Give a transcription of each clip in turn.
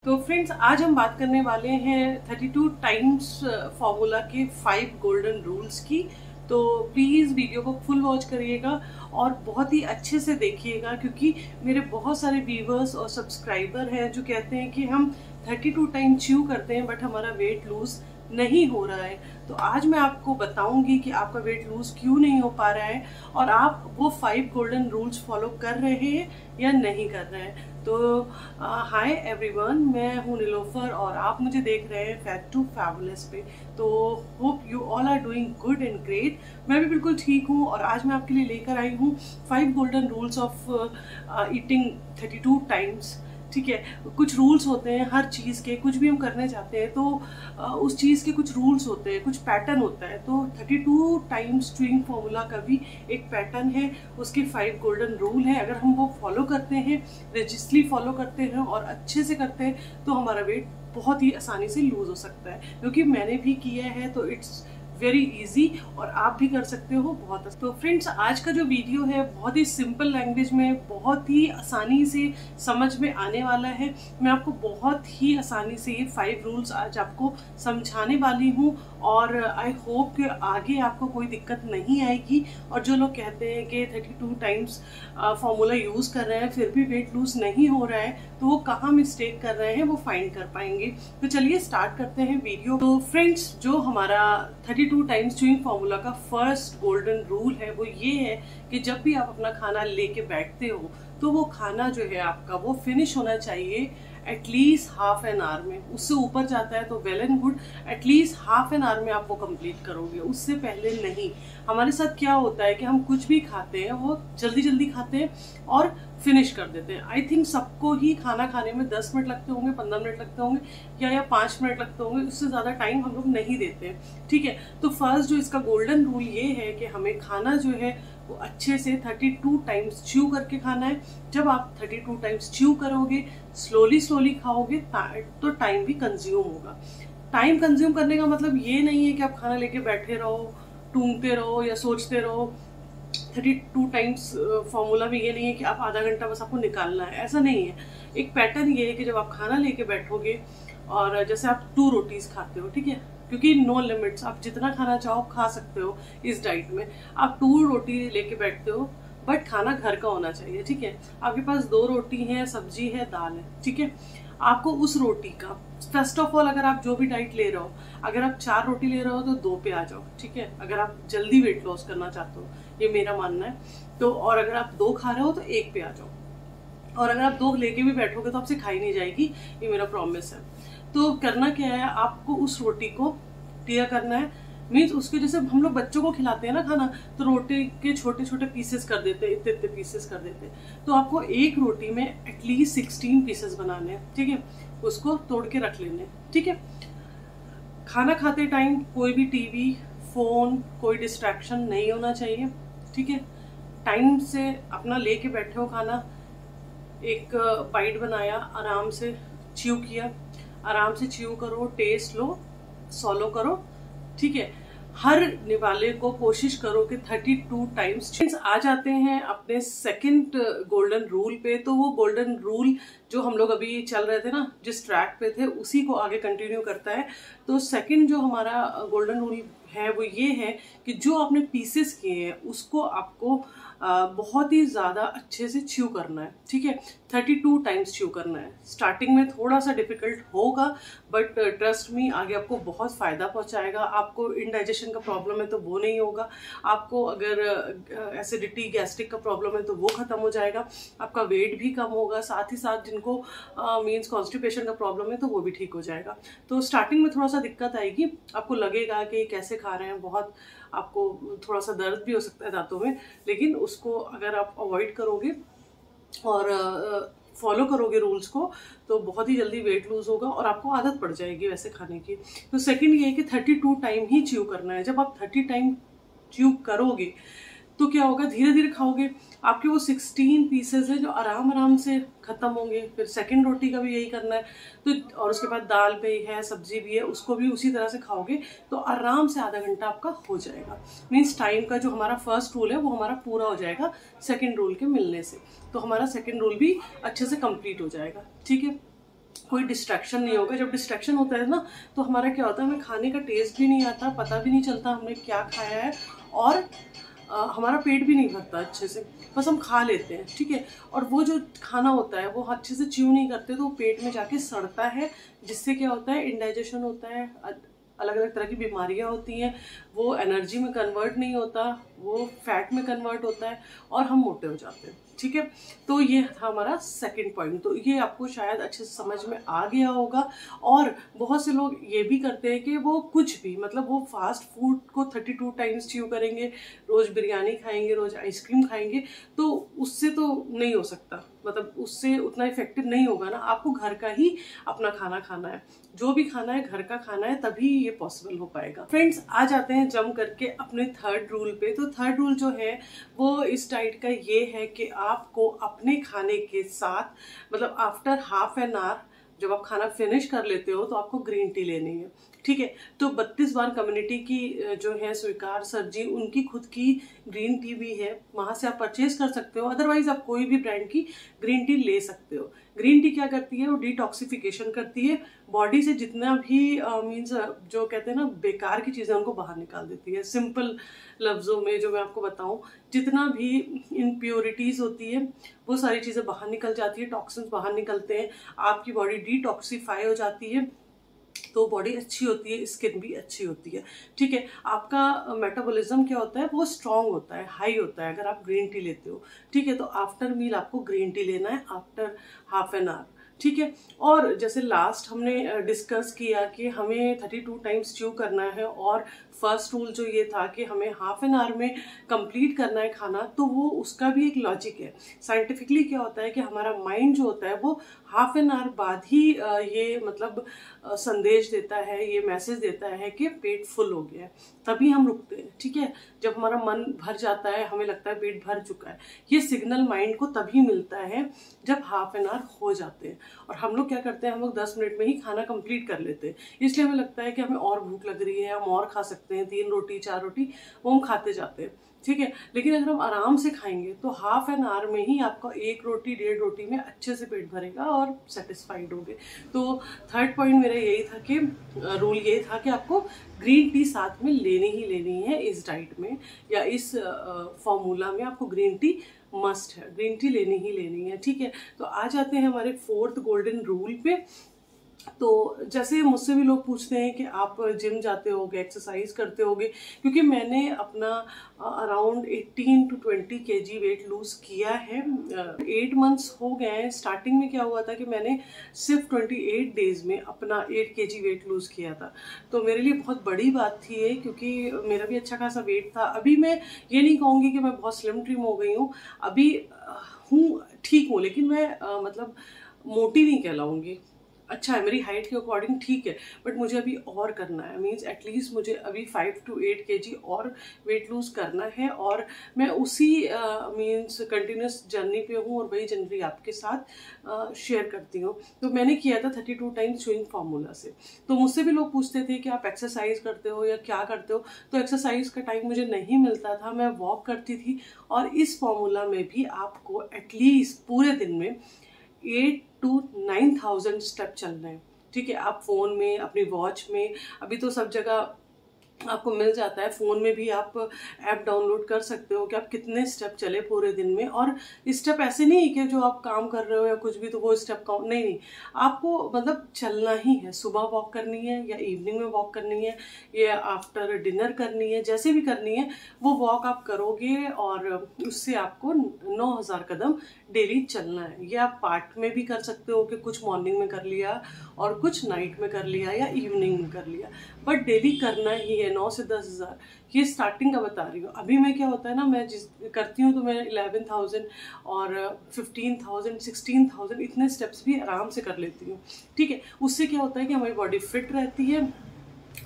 तो फ्रेंड्स, आज हम बात करने वाले हैं 32 टाइम्स फॉर्मूला के 5 गोल्डन रूल्स की। तो प्लीज़ वीडियो को फुल वॉच करिएगा और बहुत ही अच्छे से देखिएगा, क्योंकि मेरे बहुत सारे व्यूवर्स और सब्सक्राइबर हैं जो कहते हैं कि हम 32 टाइम च्यू करते हैं बट हमारा वेट लूज नहीं हो रहा है। तो आज मैं आपको बताऊंगी कि आपका वेट लूज क्यों नहीं हो पा रहा है और आप वो 5 गोल्डन रूल्स फॉलो कर रहे हैं या नहीं कर रहे हैं। तो हाय एवरीवन, मैं हूँ नीलोफर और आप मुझे देख रहे हैं फैट टू फैबुलस पे। तो hope you all are doing good and great. मैं भी बिल्कुल ठीक हूँ और आज मैं आपके लिए लेकर आई हूँ 5 golden rules of eating 32 times. ठीक है, कुछ रूल्स होते हैं हर चीज़ के, कुछ भी हम करने चाहते हैं तो उस चीज़ के कुछ रूल्स होते हैं, कुछ पैटर्न होता है। तो 32 टाइम्स च्यूइंग फॉर्मूला का भी एक पैटर्न है, उसके 5 गोल्डन रूल हैं। अगर हम वो फॉलो करते हैं, रजिस्टली फॉलो करते हैं और अच्छे से करते हैं तो हमारा वेट बहुत ही आसानी से लूज हो सकता है, क्योंकि मैंने भी किया है। तो इट्स वेरी इजी और आप भी कर सकते हो बहुत। तो फ्रेंड्स, आज का जो वीडियो है बहुत ही सिंपल लैंग्वेज में, बहुत ही आसानी से समझ में आने वाला है। मैं आपको बहुत ही आसानी से ये 5 रूल्स आज आपको समझाने वाली हूँ और आई होप कि आगे आपको कोई दिक्कत नहीं आएगी। और जो लोग कहते हैं कि 32 टाइम्स फॉर्मूला यूज़ कर रहे हैं फिर भी वेट लूज नहीं हो रहा है, तो वो कहाँ मिस्टेक कर रहे हैं वो फाइंड कर पाएंगे। तो चलिए स्टार्ट करते हैं वीडियो। तो फ्रेंड्स, जो हमारा 32 टाइम्स च्यूइंग फॉर्मूला का फर्स्ट गोल्डन रूल है वो ये है कि जब भी आप अपना खाना लेके बैठते हो तो वो खाना जो है आपका वो फिनिश होना चाहिए एटलीस्ट हाफ एन आवर में। उससे ऊपर जाता है तो well and good, at least half an hour में आप वो कंप्लीट करोगे, उससे पहले नहीं। हमारे साथ क्या होता है कि हम कुछ भी खाते हैं वो जल्दी जल्दी खाते हैं और फिनिश कर देते हैं। आई थिंक सबको ही खाना खाने में 10 मिनट लगते होंगे, 15 मिनट लगते होंगे या 5 मिनट लगते होंगे, उससे ज़्यादा टाइम हम लोग नहीं देते हैं। ठीक है, तो फर्स्ट जो इसका गोल्डन रूल ये है कि हमें खाना जो है वो अच्छे से 32 टाइम्स च्यू करके खाना है। जब आप 32 टाइम्स च्यू करोगे, स्लोली खाओगे तो टाइम भी कंज्यूम होगा। टाइम कंज्यूम करने का मतलब ये नहीं है कि आप खाना लेके बैठे रहो, टूंगते रहो या सोचते रहो। 32 टाइम्स फॉर्मूला में ये नहीं है कि आप आधा घंटा बस आपको निकालना है, ऐसा नहीं है। एक पैटर्न ये है कि जब आप खाना लेके बैठोगे और जैसे आप 2 रोटीज खाते हो, ठीक है, क्योंकि नो लिमिट्स, आप जितना खाना चाहो खा सकते हो इस डाइट में। आप 2 रोटी लेके बैठते हो बट खाना घर का होना चाहिए। ठीक है, आपके पास 2 रोटी है, सब्जी है, दाल है। ठीक है, आपको उस रोटी का फर्स्ट ऑफ ऑल, अगर आप जो भी डाइट ले रहे हो, अगर आप 4 रोटी ले रहे हो तो 2 पे आ जाओ। ठीक है, अगर आप जल्दी वेट लॉस करना चाहते हो, ये मेरा मानना है। तो और अगर आप 2 खा रहे हो तो 1 पे आ जाओ, और अगर आप 2 लेके भी बैठोगे तो आपसे खाई नहीं जाएगी, ये मेरा प्रॉमिस है। तो करना क्या है, आपको उस रोटी को टिया करना है। मीन्स उसके जैसे हम लोग बच्चों को खिलाते हैं ना खाना, तो रोटी के छोटे छोटे पीसेस कर देते हैं, इतने इतने पीसेस कर देते हैं। तो आपको एक रोटी में एटलीस्ट 16 पीसेस बनाने हैं। ठीक है, उसको तोड़ के रख लेने। ठीक है, खाना खाते टाइम कोई भी टीवी, फोन, कोई डिस्ट्रैक्शन नहीं होना चाहिए। ठीक है, टाइम से अपना लेके बैठे हो खाना, एक बाइट बनाया, आराम से च्यू किया, आराम से च्यू करो, टेस्ट लो, सॉलो करो। ठीक है, हर निवाले को कोशिश करो कि 32 टाइम्स। आ जाते हैं अपने सेकंड गोल्डन रूल पे। तो वो गोल्डन रूल जो हम लोग अभी चल रहे थे ना, जिस ट्रैक पे थे उसी को आगे कंटिन्यू करता है। तो सेकंड जो हमारा गोल्डन रूल है वो ये है कि जो आपने पीसेस किए हैं उसको आपको बहुत ही ज़्यादा अच्छे से च्यू करना है। ठीक है, 32 टाइम्स च्यू करना है। स्टार्टिंग में थोड़ा सा डिफिकल्ट होगा बट ट्रस्ट मी, आगे आपको बहुत फ़ायदा पहुंचाएगा। आपको इनडाइजेशन का प्रॉब्लम है तो वो नहीं होगा, आपको अगर एसिडिटी, गैस्ट्रिक का प्रॉब्लम है तो वो ख़त्म हो जाएगा, आपका वेट भी कम होगा, साथ ही साथ जिनको मीन्स कॉन्स्टिपेशन का प्रॉब्लम है तो वो भी ठीक हो जाएगा। तो स्टार्टिंग में थोड़ा सा दिक्कत आएगी, आपको लगेगा कि कैसे खा रहे हैं, बहुत आपको थोड़ा सा दर्द भी हो सकता है दांतों में, लेकिन उसको अगर आप अवॉइड करोगे और फॉलो करोगे रूल्स को तो बहुत ही जल्दी वेट लूज होगा और आपको आदत पड़ जाएगी वैसे खाने की। तो सेकंड ये है कि 32 टाइम ही च्यू करना है। जब आप 30 टाइम च्यू करोगे तो क्या होगा, धीरे धीरे खाओगे, आपके वो 16 पीसेज है जो आराम आराम से खत्म होंगे। फिर सेकंड रोटी का भी यही करना है, तो और उसके बाद दाल भी है, सब्जी भी है, उसको भी उसी तरह से खाओगे तो आराम से आधा घंटा आपका हो जाएगा। मीन्स टाइम का जो हमारा फर्स्ट रूल है वो हमारा पूरा हो जाएगा सेकंड रूल के मिलने से। तो हमारा सेकंड रूल भी अच्छे से कंप्लीट हो जाएगा। ठीक है, कोई डिस्ट्रैक्शन नहीं होगा। जब डिस्ट्रैक्शन होता है ना तो हमारा क्या होता है, हमें खाने का टेस्ट भी नहीं आता, पता भी नहीं चलता हमने क्या खाया है, और हमारा पेट भी नहीं भरता अच्छे से, बस हम खा लेते हैं, ठीक है। और वो जो खाना होता है वो अच्छे से च्यू नहीं करते तो वो पेट में जाके सड़ता है, जिससे क्या होता है, इंडाइजेशन होता है, अलग अलग तरह की बीमारियां होती हैं, वो एनर्जी में कन्वर्ट नहीं होता, वो फैट में कन्वर्ट होता है और हम मोटे हो जाते हैं, ठीक है। तो ये था हमारा सेकंड पॉइंट। तो ये आपको शायद अच्छे से समझ में आ गया होगा। और बहुत से लोग ये भी करते हैं कि वो कुछ भी, मतलब वो फास्ट फूड को 32 टाइम्स च्यू करेंगे, रोज बिरयानी खाएंगे, रोज आइसक्रीम खाएंगे, तो उससे तो नहीं हो सकता, मतलब उससे उतना इफेक्टिव नहीं होगा ना। आपको घर का ही अपना खाना खाना है, जो भी खाना है घर का खाना है, तभी ये पॉसिबल हो पाएगा। फ्रेंड्स, आ जाते हैं जम करके अपने थर्ड रूल पे। तो थर्ड रूल जो है वो इस डाइट का ये है कि आपको अपने खाने के साथ, मतलब आफ्टर हाफ एन आवर, जब आप खाना फिनिश कर लेते हो तो आपको ग्रीन टी लेनी है, ठीक है। तो 32 बार कम्युनिटी की जो है स्वीकार सर जी, उनकी खुद की ग्रीन टी भी है, वहां से आप परचेज कर सकते हो। अदरवाइज आप कोई भी ब्रांड की ग्रीन टी ले सकते हो। ग्रीन टी क्या करती है, वो डिटॉक्सिफिकेशन करती है, बॉडी से जितना भी मीन्स जो कहते हैं ना बेकार की चीजें, उनको बाहर निकाल देती है। सिंपल लफ्जों में जो मैं आपको बताऊं, जितना भी इम्प्योरिटीज होती है वो सारी चीजें बाहर निकल जाती है, टॉक्सिन्स बाहर निकलते हैं, आपकी बॉडी डिटॉक्सिफाई हो जाती है, तो बॉडी अच्छी होती है, स्किन भी अच्छी होती है, ठीक है। आपका मेटाबॉलिज्म क्या होता है, वो स्ट्रांग होता है, हाई होता है अगर आप ग्रीन टी लेते हो, ठीक है। तो आफ्टर मील आपको ग्रीन टी लेना है, आफ्टर हाफ एन आवर, ठीक है। और जैसे लास्ट हमने डिस्कस किया कि हमें 32 टाइम्स च्यू करना है, और फर्स्ट रूल जो ये था कि हमें हाफ एन आवर में कंप्लीट करना है खाना, तो वो उसका भी एक लॉजिक है। साइंटिफिकली क्या होता है कि हमारा माइंड जो होता है वो हाफ एन आवर बाद ही ये मतलब संदेश देता है, ये मैसेज देता है कि पेट फुल हो गया है, तभी हम रुकते हैं, ठीक है। जब हमारा मन भर जाता है, हमें लगता है पेट भर चुका है, ये सिग्नल माइंड को तभी मिलता है जब हाफ एन आवर हो जाते हैं। और हम लोग क्या करते हैं, हम लोग 10 मिनट में ही खाना कंप्लीट कर लेते हैं, इसलिए हमें लगता है कि हमें और भूख लग रही है, हम और खा सकते हैं, 3 रोटी 4 रोटी, वो हम खाते जाते हैं, ठीक है। लेकिन अगर हम आराम से खाएंगे तो हाफ एन आवर में ही आपका 1 रोटी 1.5 रोटी में अच्छे से पेट भरेगा और सेटिस्फाइड होगे। तो थर्ड पॉइंट मेरा यही था कि रूल ये था कि आपको ग्रीन टी साथ में लेनी ही लेनी है इस डाइट में, या इस फॉर्मूला में आपको ग्रीन टी मस्ट है, ग्रीन टी लेनी ही लेनी है, ठीक है। तो आ जाते हैं हमारे फोर्थ गोल्डन रूल पे। तो जैसे मुझसे भी लोग पूछते हैं कि आप जिम जाते होगे, एक्सरसाइज करते होगे, क्योंकि मैंने अपना around 18 to 20 kg weight lose किया है। 8 मंथ्स हो गए हैं। स्टार्टिंग में क्या हुआ था कि मैंने सिर्फ 28 डेज में अपना 8 kg वेट लूज किया था, तो मेरे लिए बहुत बड़ी बात थी ये, क्योंकि मेरा भी अच्छा खासा वेट था। अभी मैं ये नहीं कहूँगी कि मैं बहुत स्लिम ट्रिम हो गई हूँ, अभी हूँ, ठीक हूँ, लेकिन मैं मतलब मोटी नहीं कहलाऊंगी। अच्छा है, मेरी हाइट के अकॉर्डिंग ठीक है, बट मुझे अभी और करना है, मीन्स एटलीस्ट मुझे अभी 5 to 8 kg और वेट लूज करना है, और मैं उसी मीन्स कंटिन्यूस जर्नी पे हूँ, और वही जर्नी आपके साथ शेयर करती हूँ। तो मैंने किया था 32 टाइम्स च्यूइंग फार्मूला से। तो मुझसे भी लोग पूछते थे कि आप एक्सरसाइज करते हो या क्या करते हो, तो एक्सरसाइज का टाइम मुझे नहीं मिलता था, मैं वॉक करती थी। और इस फार्मूला में भी आपको एटलीस्ट पूरे दिन में 8 to 9,000 स्टेप चलना है, ठीक है। आप फोन में, अपनी वॉच में, अभी तो सब जगह आपको मिल जाता है, फोन में भी आप ऐप डाउनलोड कर सकते हो कि आप कितने स्टेप चले पूरे दिन में। और स्टेप ऐसे नहीं कि जो आप काम कर रहे हो या कुछ भी तो वो स्टेप काउंट, नहीं, आपको मतलब चलना ही है। सुबह वॉक करनी है, या इवनिंग में वॉक करनी है, या आफ्टर डिनर करनी है, जैसे भी करनी है वो वॉक आप करोगे, और उससे आपको 9,000 कदम डेली चलना है। ये आप पार्ट में भी कर सकते हो कि कुछ मॉर्निंग में कर लिया और कुछ नाइट में कर लिया या इवनिंग में कर लिया, बट डेली करना ही है। 9 से 10,000 ये स्टार्टिंग का बता रही हूँ। अभी मैं क्या होता है ना, मैं जिस करती हूँ तो मैं 11,000 और 15,000 16,000 इतने स्टेप्स भी आराम से कर लेती हूँ, ठीक है। उससे क्या होता है कि हमारी बॉडी फिट रहती है,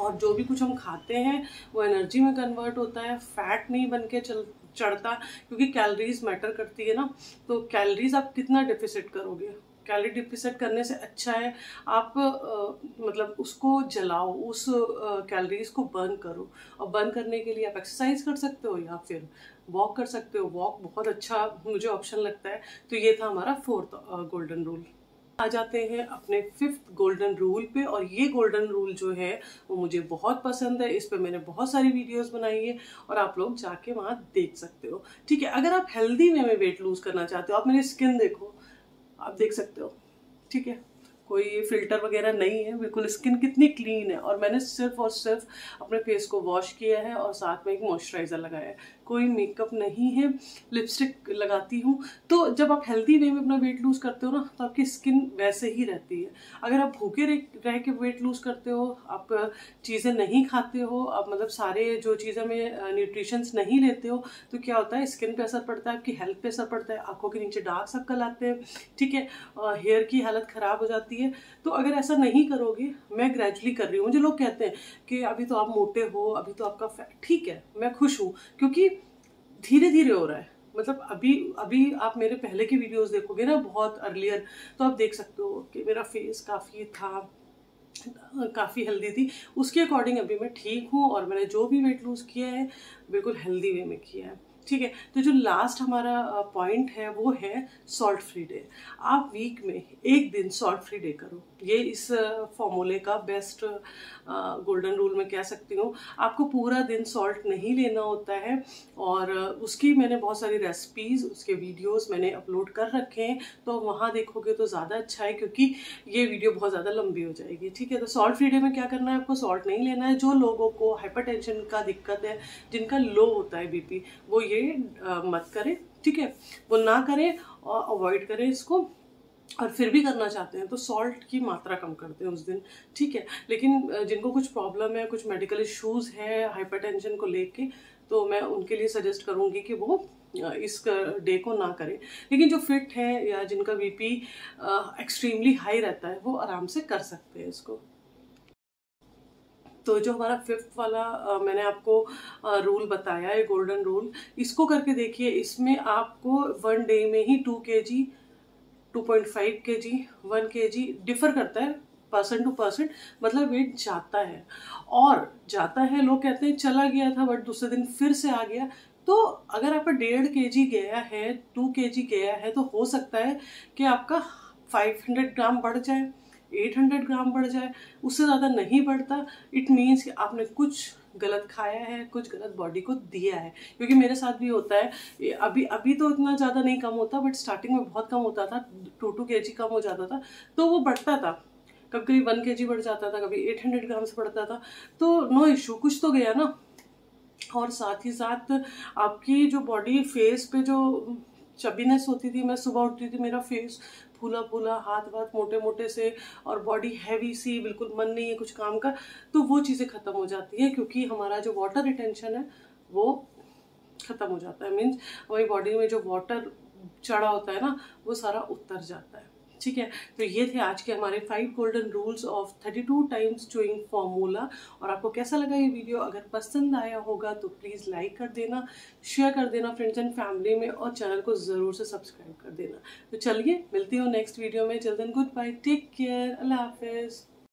और जो भी कुछ हम खाते हैं वो एनर्जी में कन्वर्ट होता है, फैट नहीं बन के चढ़ता, क्योंकि कैलोरीज मैटर करती है ना। तो कैलोरीज आप कितना डेफिसिट करोगे, कैलोरी डिफिसिट करने से अच्छा है आप मतलब उसको जलाओ, उस कैलोरीज को बर्न करो। और बर्न करने के लिए आप एक्सरसाइज कर सकते हो या फिर वॉक कर सकते हो। वॉक बहुत अच्छा मुझे ऑप्शन लगता है। तो ये था हमारा फोर्थ गोल्डन रूल। आ जाते हैं अपने 5th गोल्डन रूल पे। और ये गोल्डन रूल जो है वो मुझे बहुत पसंद है, इस पे मैंने बहुत सारी वीडियोस बनाई है और आप लोग जाके वहां देख सकते हो। ठीक है, अगर आप हेल्दी वे में वेट लूज करना चाहते हो, आप मेरी स्किन देखो, आप देख सकते हो। ठीक है, कोई फिल्टर वगैरह नहीं है, बिल्कुल स्किन कितनी क्लीन है। और मैंने सिर्फ और सिर्फ अपने फेस को वॉश किया है और साथ में एक मॉइस्चराइजर लगाया है, कोई मेकअप नहीं है, लिपस्टिक लगाती हूँ। तो जब आप हेल्दी वे में अपना वेट लूज करते हो ना, तो आपकी स्किन वैसे ही रहती है। अगर आप भूखे रह के वेट लूज करते हो, आप चीज़ें नहीं खाते हो, आप मतलब सारे जो चीज़ें में न्यूट्रिशंस नहीं लेते हो, तो क्या होता है, स्किन पे असर पड़ता है, आपकी हेल्थ पे असर पड़ता है, आंखों के नीचे डार्क सर्कल आते हैं। ठीक है, हेयर की हालत खराब हो जाती है। तो अगर ऐसा नहीं करोगे, मैं ग्रेजुअली कर रही हूँ। मुझे लोग कहते हैं कि अभी तो आप मोटे हो, अभी तो आपका फैट, ठीक है, मैं खुश हूँ क्योंकि धीरे धीरे हो रहा है। मतलब अभी अभी आप मेरे पहले की वीडियोस देखोगे ना, बहुत अर्लियर, तो आप देख सकते हो कि मेरा फेस काफ़ी हेल्दी थी। उसके अकॉर्डिंग अभी मैं ठीक हूँ और मैंने जो भी वेट लूज किया है बिल्कुल हेल्दी वे में किया है। ठीक है, तो जो लास्ट हमारा पॉइंट है वो है सॉल्ट फ्री डे। आप वीक में एक दिन सॉल्ट फ्री डे करो, ये इस फॉर्मूले का बेस्ट गोल्डन रूल मैं कह सकती हूँ। आपको पूरा दिन सॉल्ट नहीं लेना होता है और उसकी मैंने बहुत सारी रेसिपीज, उसके वीडियोस मैंने अपलोड कर रखे हैं, तो वहाँ देखोगे तो ज़्यादा अच्छा है क्योंकि ये वीडियो बहुत ज़्यादा लंबी हो जाएगी। ठीक है, तो सॉल्ट फ्री डे में क्या करना है, आपको सॉल्ट नहीं लेना है। जो लोगों को हाइपरटेंशन का दिक्कत है, जिनका लो होता है बीपी, वो ये मत करें। ठीक है, वो ना करें और अवॉइड करें इसको। और फिर भी करना चाहते हैं तो सॉल्ट की मात्रा कम करते हैं उस दिन। ठीक है, लेकिन जिनको कुछ प्रॉब्लम है, कुछ मेडिकल इश्यूज है हाइपरटेंशन को लेके, तो मैं उनके लिए सजेस्ट करूंगी कि वो इस डे को ना करें। लेकिन जो फिट है या जिनका बीपी एक्सट्रीमली हाई रहता है, वो आराम से कर सकते हैं इसको। तो जो हमारा 5th वाला मैंने आपको रूल बताया है, गोल्डन रूल, इसको करके देखिए। इसमें आपको 1 डे में ही 2 kg, 2.5 kg, 1 kg डिफर करता है पर्सन टू पर्सन, मतलब वेट जाता है। और जाता है, लोग कहते हैं चला गया था बट दूसरे दिन फिर से आ गया। तो अगर आपका 1.5 kg गया है, 2 kg गया है, तो हो सकता है कि आपका 500 ग्राम बढ़ जाए, 800 ग्राम बढ़ जाए, उससे ज़्यादा नहीं बढ़ता। इट मीन्स कि आपने कुछ गलत खाया है, कुछ गलत बॉडी को दिया है। क्योंकि मेरे साथ भी होता है, अभी अभी तो इतना ज़्यादा नहीं कम होता, बट स्टार्टिंग में बहुत कम होता था, 2 kg कम हो जाता था, तो वो बढ़ता था। कभी कभी 1 kg बढ़ जाता था, कभी 800 ग्राम से बढ़ता था, तो नो इशू, कुछ तो गया ना। और साथ ही साथ आपकी जो बॉडी फेस पे जो चबीनेस होती थी, मैं सुबह उठती थी मेरा फेस फूला फूला, हाथ वाथ मोटे मोटे से और बॉडी हैवी सी, बिल्कुल मन नहीं है कुछ काम का, तो वो चीज़ें खत्म हो जाती है क्योंकि हमारा जो वाटर रिटेंशन है वो खत्म हो जाता है। मीन्स हमारी बॉडी में जो वाटर चढ़ा होता है ना, वो सारा उतर जाता है। ठीक है, तो ये थे आज के हमारे 5 golden rules of 32 times chewing formula. और आपको कैसा लगा ये वीडियो? अगर पसंद आया होगा तो प्लीज़ लाइक कर देना, शेयर कर देना फ्रेंड्स एंड फैमिली में, और चैनल को ज़रूर से सब्सक्राइब कर देना। तो चलिए मिलती हूँ नेक्स्ट वीडियो में। जल्द गुड बाय, टेक केयर, अल्लाह हाफिज़।